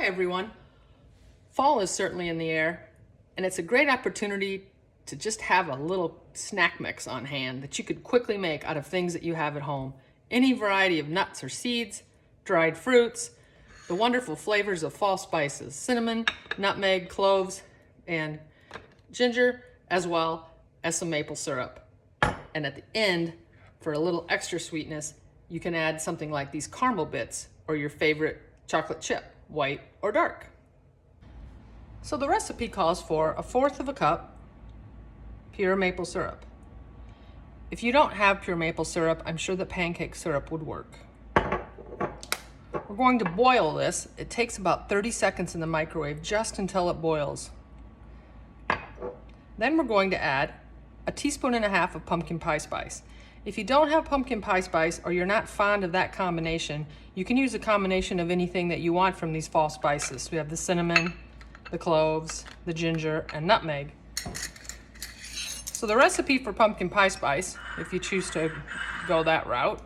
Hi everyone. Fall is certainly in the air, and it's a great opportunity to just have a little snack mix on hand that you could quickly make out of things that you have at home. Any variety of nuts or seeds, dried fruits, the wonderful flavors of fall spices, cinnamon, nutmeg, cloves, and ginger, as well as some maple syrup. And at the end, for a little extra sweetness, you can add something like these caramel bits or your favorite chocolate chip, white or dark. So the recipe calls for 1/4 cup pure maple syrup. If you don't have pure maple syrup, I'm sure that pancake syrup would work. We're going to boil this. It takes about 30 seconds in the microwave, just until it boils. Then we're going to add 1.5 teaspoons of pumpkin pie spice. If you don't have pumpkin pie spice or you're not fond of that combination, you can use a combination of anything that you want from these fall spices. We have the cinnamon, the cloves, the ginger, and nutmeg. So the recipe for pumpkin pie spice, if you choose to go that route,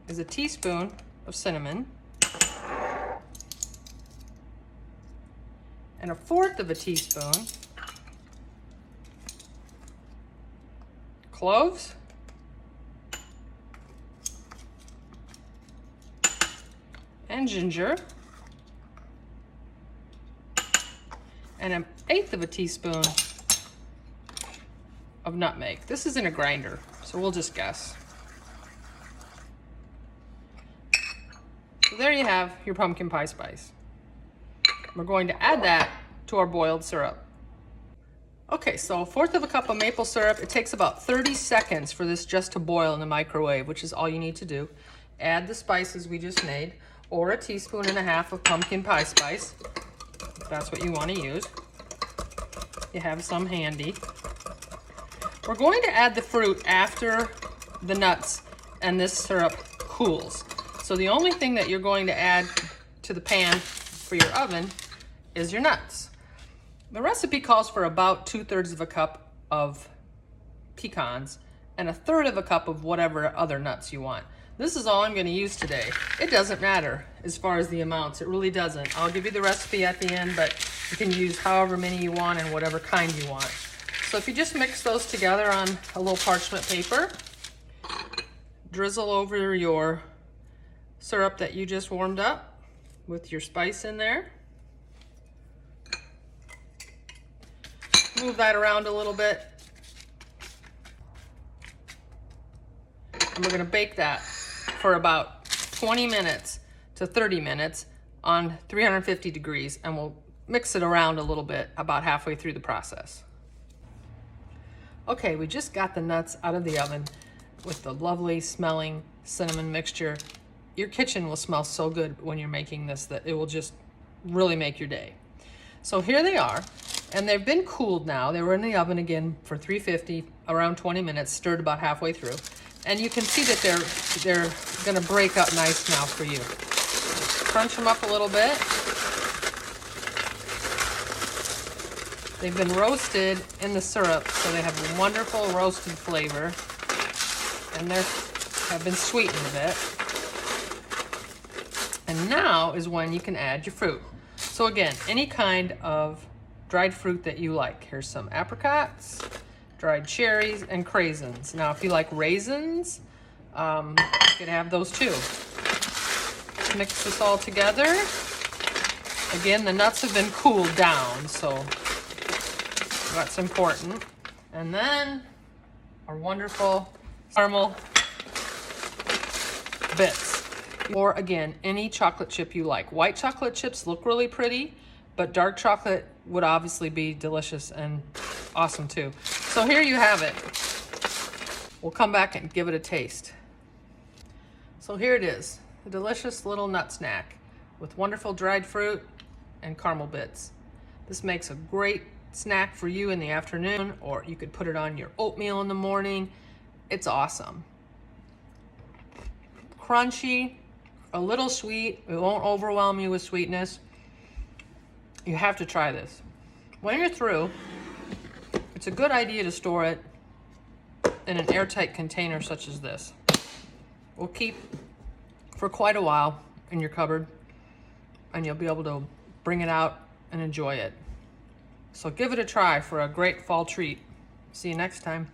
is 1 teaspoon of cinnamon and 1/4 teaspoon cloves, and ginger, and 1/8 teaspoon of nutmeg. This is in a grinder, so we'll just guess. So there you have your pumpkin pie spice. We're going to add that to our boiled syrup. Okay, so 1/4 cup of maple syrup. It takes about 30 seconds for this just to boil in the microwave, which is all you need to do. Add the spices we just made, or 1.5 teaspoons of pumpkin pie spice, if that's what you want to use. You have some handy. We're going to add the fruit after the nuts and this syrup cools. So the only thing that you're going to add to the pan for your oven is your nuts. The recipe calls for about 2/3 cup of pecans and 1/3 cup of whatever other nuts you want. This is all I'm going to use today. It doesn't matter as far as the amounts. It really doesn't. I'll give you the recipe at the end, but you can use however many you want and whatever kind you want. So if you just mix those together on a little parchment paper, drizzle over your syrup that you just warmed up with your spice in there. Move that around a little bit. And we're going to bake that for about 20 minutes to 30 minutes on 350 degrees, and we'll mix it around a little bit about halfway through the process. Okay, we just got the nuts out of the oven with the lovely smelling cinnamon mixture. Your kitchen will smell so good when you're making this that it will just really make your day. So here they are, and they've been cooled now. They were in the oven again for 350, around 20 minutes, stirred about halfway through. And you can see that they're gonna break up nice now for you. Crunch them up a little bit. They've been roasted in the syrup, so they have a wonderful roasted flavor, and they have been sweetened a bit. And now is when you can add your fruit. So again, any kind of dried fruit that you like. Here's some apricots, dried cherries, and craisins. Now, if you like raisins, you could have those too. Mix this all together. Again, the nuts have been cooled down, so that's important. And then our wonderful caramel bits. Or again, any chocolate chip you like. White chocolate chips look really pretty, but dark chocolate would obviously be delicious and awesome too. So here you have it. We'll come back and give it a taste. So here it is, a delicious little nut snack with wonderful dried fruit and caramel bits. This makes a great snack for you in the afternoon, or you could put it on your oatmeal in the morning. It's awesome. Crunchy, a little sweet. It won't overwhelm you with sweetness. You have to try this. When you're through, it's a good idea to store it in an airtight container such as this. Will keep for quite a while in your cupboard. and you'll be able to bring it out and enjoy it. So give it a try for a great fall treat. See you next time.